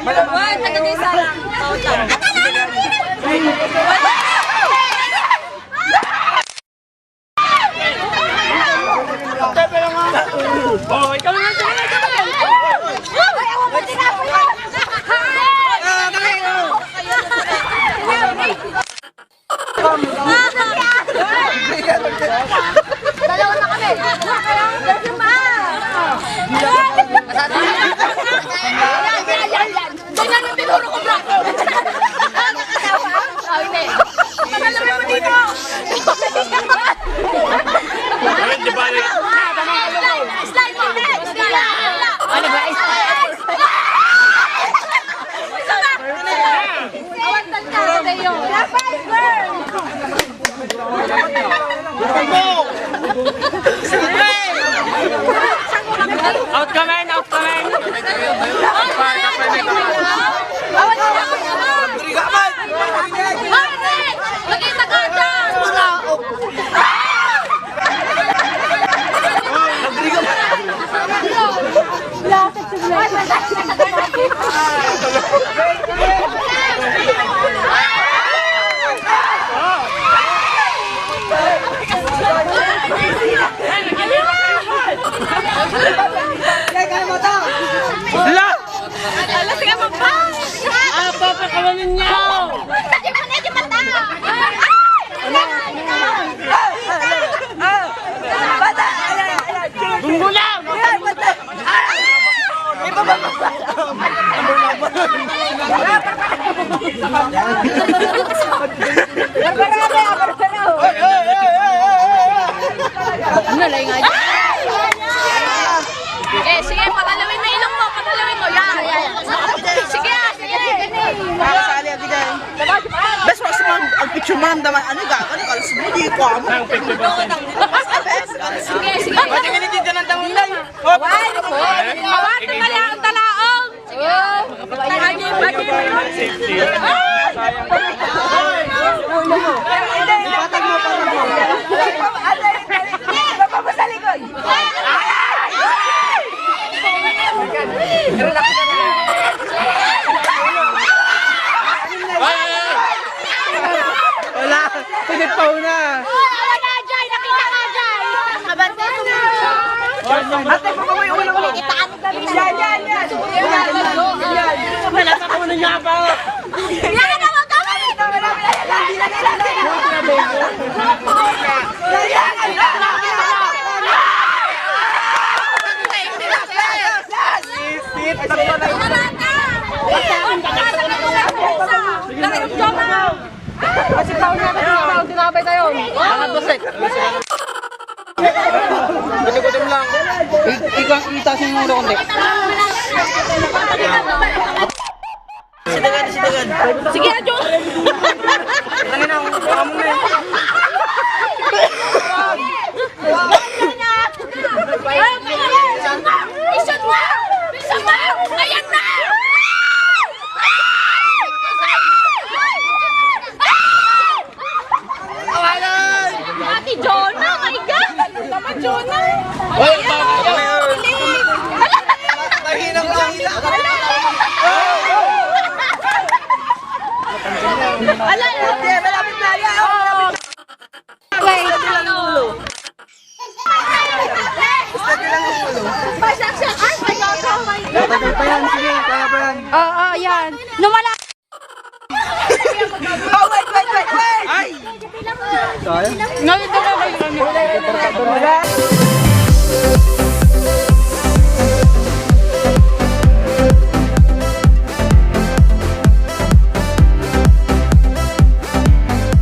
Wait, nagagisa lang. Tawag lang. Oh, ikaw na. Dalawa na kami. Dalawa pa. Ganyan ang tinuro ko, bro. Nakakatawa. Hindi. Pagalaman mo dito. Di ba? Slide mo. Ano ba? Awantan ka, Teo. Dapat, girl. Out ka men, out ka men. Awan ka naman. Magkita ka dyan. Hala! Alas ka mo pa. Apa pa kawanin niyo? Di mo na yung mata. Bata. Bumbo lang! Nalay nga dyan. Sige, patalawin mo ilong mo, patalawin mo. Yan. Sige. Makakasali ang gidan. Bes, wala sa mga ang picture mo naman. Ano gagawin? Ano kalas mo? Di ko amo. Ang picture ba? Sige. Pwede ka nito dyan ang tangulan. Awan, tumali ang talaong. Sige. Bagi. Safety. Patag mo. Napapasalikod. Wala. Pinipaw na. Awan na, Jai. Nakita ka, Jai. Kabante ko mo. Ate, pagkaway ulang ulit. Itaan ka rin. Yan. Wala pa ko na niya pa. Yan na, wag ka. Gutom lang. Ikaw, itasin mo ulo kundi. Sidagan. Sige, Adjo. Tangin na, baka mo na. Bisan mo! Ayan na! Ate Jonah, my God! Naman Jonah! Hoy, Mahinang lang. Ala, Malapit na yan. Ay, my God! Tagal pa yan, sige, kaya pa yan. Oo, yan. Numala. Oh, wait. Ay! Ngayon na ba? Wala.